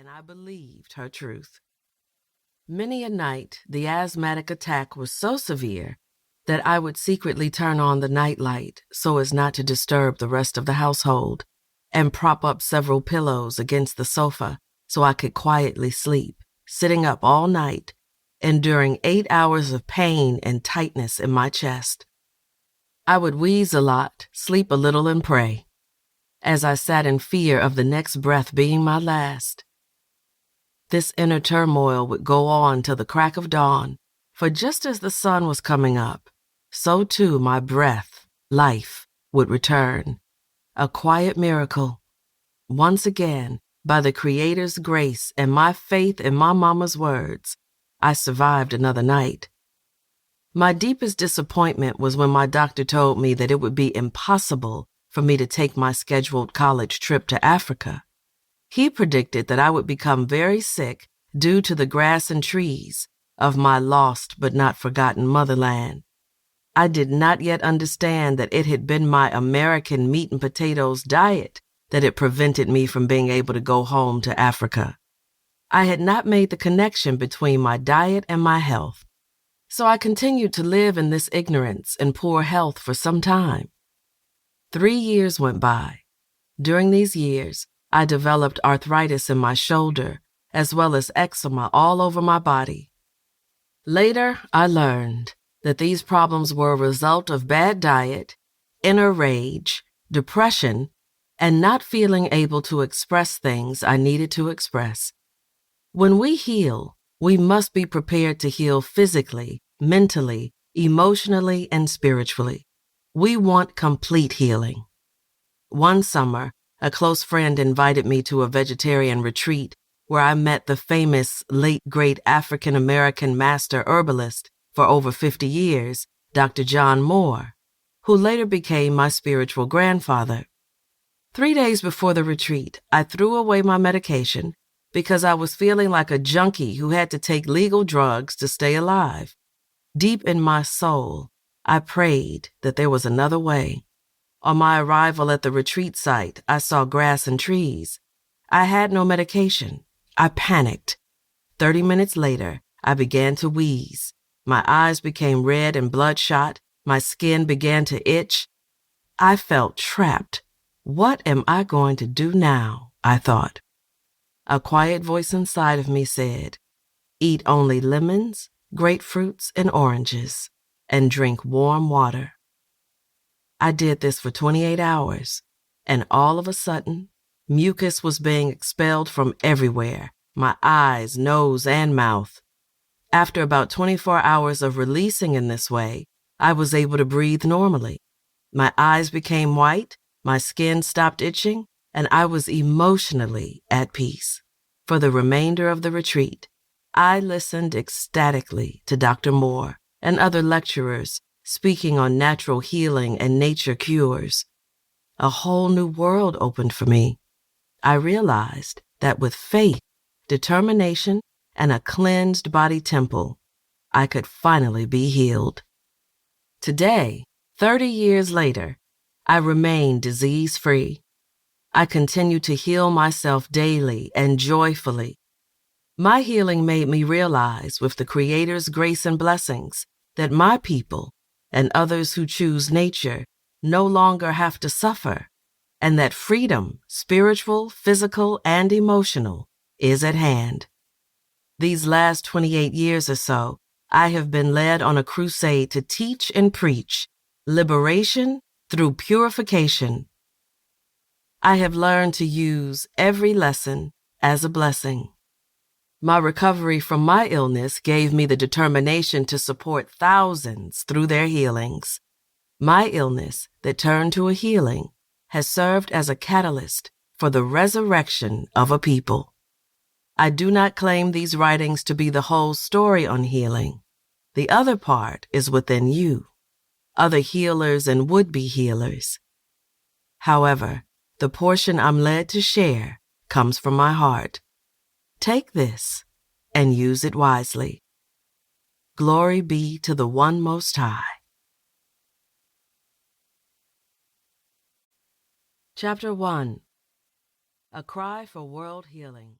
and I believed her truth. Many a night, the asthmatic attack was so severe that I would secretly turn on the nightlight so as not to disturb the rest of the household, and prop up several pillows against the sofa so I could quietly sleep, sitting up all night, enduring 8 hours of pain and tightness in my chest. I would wheeze a lot, sleep a little, and pray, as I sat in fear of the next breath being my last. This inner turmoil would go on till the crack of dawn, for just as the sun was coming up, so too my breath, life, would return. A quiet miracle. Once again, by the Creator's grace and my faith in my mama's words, I survived another night. My deepest disappointment was when my doctor told me that it would be impossible for me to take my scheduled college trip to Africa. He predicted that I would become very sick due to the grass and trees of my lost but not forgotten motherland. I did not yet understand that it had been my American meat and potatoes diet that had prevented me from being able to go home to Africa. I had not made the connection between my diet and my health, so I continued to live in this ignorance and poor health for some time. 3 years went by. During these years, I developed arthritis in my shoulder, as well as eczema all over my body. Later, I learned that these problems were a result of bad diet, inner rage, depression, and not feeling able to express things I needed to express. When we heal, we must be prepared to heal physically, mentally, emotionally, and spiritually. We want complete healing. One summer, a close friend invited me to a vegetarian retreat where I met the famous late great African-American master herbalist for over 50 years, Dr. John Moore, who later became my spiritual grandfather. 3 days before the retreat, I threw away my medication because I was feeling like a junkie who had to take legal drugs to stay alive. Deep in my soul, I prayed that there was another way. On my arrival at the retreat site, I saw grass and trees. I had no medication. I panicked. 30 minutes later, I began to wheeze. My eyes became red and bloodshot. My skin began to itch. I felt trapped. What am I going to do now? I thought. A quiet voice inside of me said, "Eat only lemons, grapefruits, and oranges, and drink warm water." I did this for 28 hours, and all of a sudden, mucus was being expelled from everywhere, my eyes, nose, and mouth. After about 24 hours of releasing in this way, I was able to breathe normally. My eyes became white, my skin stopped itching, and I was emotionally at peace. For the remainder of the retreat, I listened ecstatically to Dr. Moore and other lecturers speaking on natural healing and nature cures. A whole new world opened for me. I realized that with faith, determination, and a cleansed body temple, I could finally be healed. Today, 30 years later, I remain disease-free. I continue to heal myself daily and joyfully. My healing made me realize, with the Creator's grace and blessings, that my people and others who choose nature no longer have to suffer, and that freedom, spiritual, physical, and emotional, is at hand. These last 28 years or so, I have been led on a crusade to teach and preach liberation through purification. I have learned to use every lesson as a blessing. My recovery from my illness gave me the determination to support thousands through their healings. My illness, that turned to a healing, has served as a catalyst for the resurrection of a people. I do not claim these writings to be the whole story on healing. The other part is within you, other healers and would-be healers. However, the portion I'm led to share comes from my heart. Take this and use it wisely. Glory be to the One Most High. Chapter 1. A Cry for World Healing.